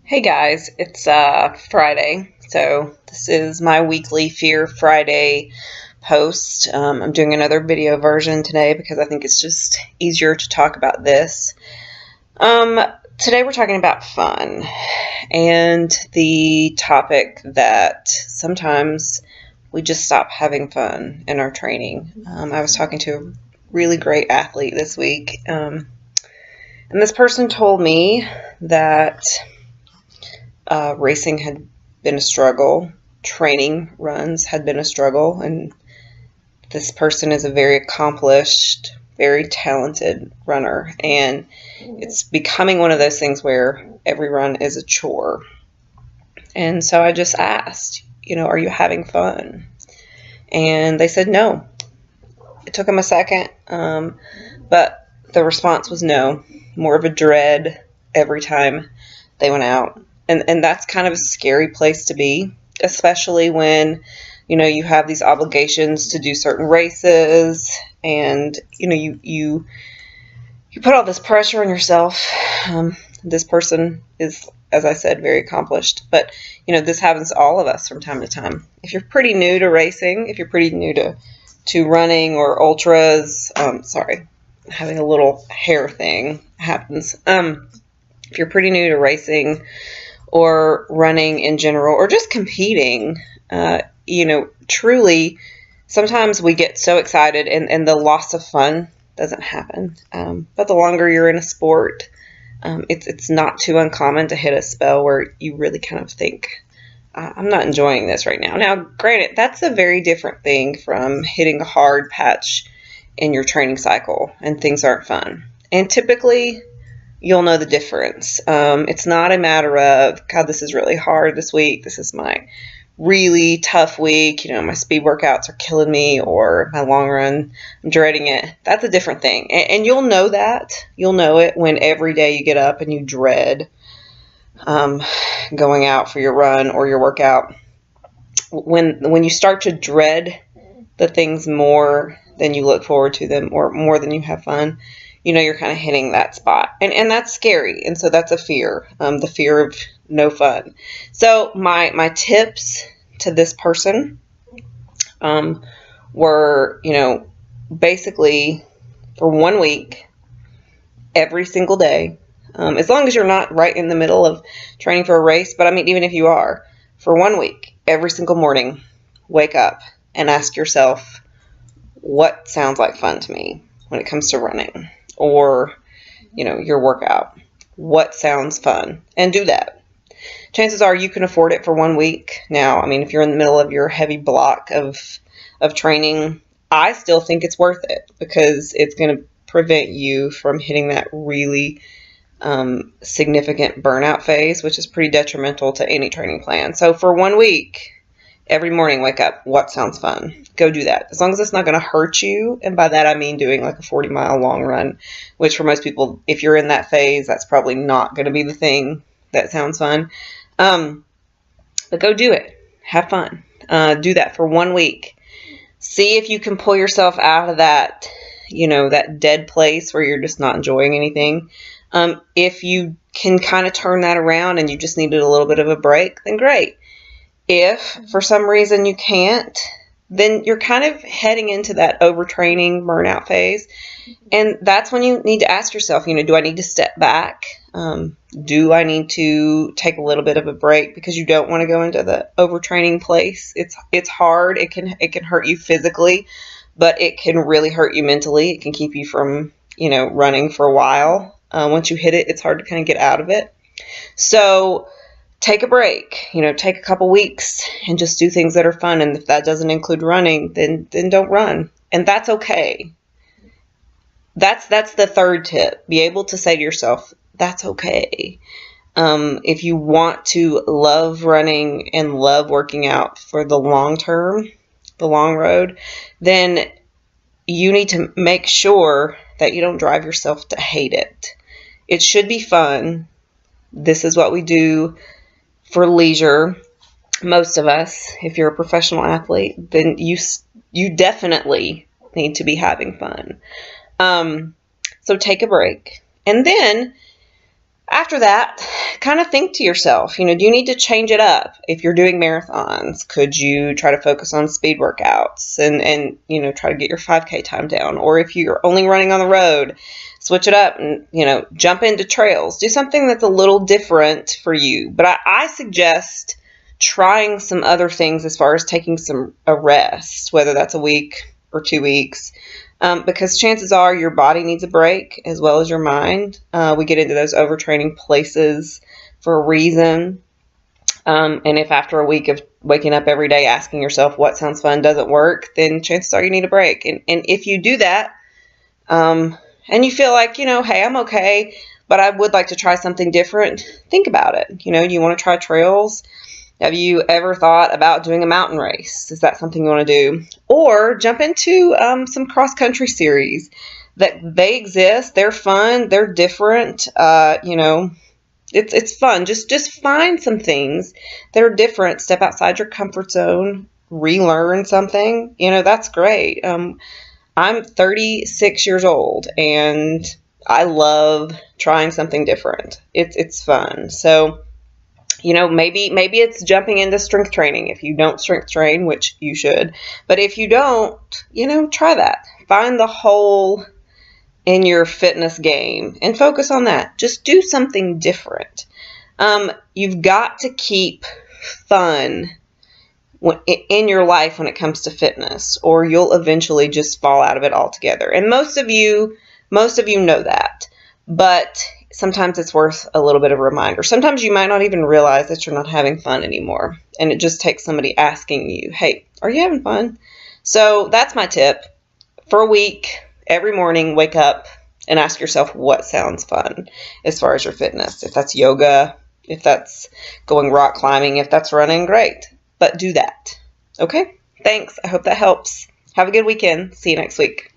Hey guys, it's Friday, so this is my weekly Fear Friday post. I'm doing another video version today because I think it's just easier to talk about this. Today we're talking about fun and the topic that sometimes we just stop having fun in our training. I was talking to a really great athlete this week, and this person told me that racing had been a struggle. Training runs had been a struggle. And this person is a very accomplished, very talented runner. And it's becoming one of those things where every run is a chore. And so I just asked, are you having fun? And they said no. It took them a second, but the response was no. More of a dread every time they went out. And that's kind of a scary place to be, especially when, you have these obligations to do certain races and, you put all this pressure on yourself. This person is, as I said, very accomplished. But, this happens to all of us from time to time. If you're pretty new to racing, if you're pretty new to running or ultras, sorry, having a little hair thing happens. If you're pretty new to racing or running in general, or just competing, truly, sometimes we get so excited and the loss of fun doesn't happen. But the longer you're in a sport, it's not too uncommon to hit a spell where you really kind of think, I'm not enjoying this right now. Now, granted, that's a very different thing from hitting a hard patch in your training cycle and things aren't fun. And typically, you'll know the difference. It's not a matter of, God, this is really hard this week. This is my really tough week. My speed workouts are killing me, or my long run, I'm dreading it. That's a different thing. And you'll know that. You'll know it when every day you get up and you dread going out for your run or your workout. When you start to dread the things more than you look forward to them, or more than you have fun, you're kind of hitting that spot. And that's scary. And so that's a fear, the fear of no fun. So my tips to this person were, basically for 1 week, every single day, as long as you're not right in the middle of training for a race. But I mean, even if you are, for 1 week, every single morning, wake up and ask yourself, what sounds like fun to me when it comes to running? Or, your workout. What sounds fun? And do that. Chances are you can afford it for 1 week. Now, I mean, if you're in the middle of your heavy block of training, I still think it's worth it because it's going to prevent you from hitting that really significant burnout phase, which is pretty detrimental to any training plan. So for 1 week, every morning, wake up. What sounds fun? Go do that. As long as it's not going to hurt you. And by that, I mean doing like a 40-mile long run, which for most people, if you're in that phase, that's probably not going to be the thing that sounds fun. But go do it. Have fun. Do that for 1 week. See if you can pull yourself out of that, that dead place where you're just not enjoying anything. If you can kind of turn that around and you just needed a little bit of a break, then great. If for some reason you can't, then you're kind of heading into that overtraining burnout phase. And that's when you need to ask yourself, do I need to step back? Do I need to take a little bit of a break because you don't want to go into the overtraining place? It's hard. It can hurt you physically, but it can really hurt you mentally. It can keep you from, running for a while. Once you hit it, it's hard to kind of get out of it. So take a break, take a couple weeks and just do things that are fun. And if that doesn't include running, then don't run. And that's okay. That's the third tip. Be able to say to yourself, that's okay. If you want to love running and love working out for the long term, the long road, then you need to make sure that you don't drive yourself to hate it. It should be fun. This is what we do for leisure. Most of us, if you're a professional athlete, then you definitely need to be having fun. So take a break. And then After that, kind of think to yourself, do you need to change it up? If you're doing marathons, could you try to focus on speed workouts and try to get your 5K time down? Or if you're only running on the road, switch it up and, jump into trails. Do something that's a little different for you. But I suggest trying some other things as far as taking a rest, whether that's a week or 2 weeks. Because chances are your body needs a break as well as your mind. We get into those overtraining places for a reason. And if after a week of waking up every day asking yourself what sounds fun doesn't work, then chances are you need a break. And if you do that, and you feel like, hey, I'm okay, but I would like to try something different, think about it. Do you want to try trails? Have you ever thought about doing a mountain race? Is that something you want to do? Or jump into some cross-country series. That they exist. They're fun. They're different. It's fun. Just find some things that are different. Step outside your comfort zone. Relearn something. That's great. I'm 36 years old, and I love trying something different. It's fun. So, maybe it's jumping into strength training if you don't strength train, which you should. But if you don't, try that. Find the hole in your fitness game and focus on that. Just do something different. You've got to keep fun in your life when it comes to fitness, or you'll eventually just fall out of it altogether. And most of you know that. But sometimes it's worth a little bit of a reminder. Sometimes you might not even realize that you're not having fun anymore. And it just takes somebody asking you, hey, are you having fun? So that's my tip. For a week, every morning, wake up and ask yourself what sounds fun as far as your fitness. If that's yoga, if that's going rock climbing, if that's running, great. But do that. Okay? Thanks. I hope that helps. Have a good weekend. See you next week.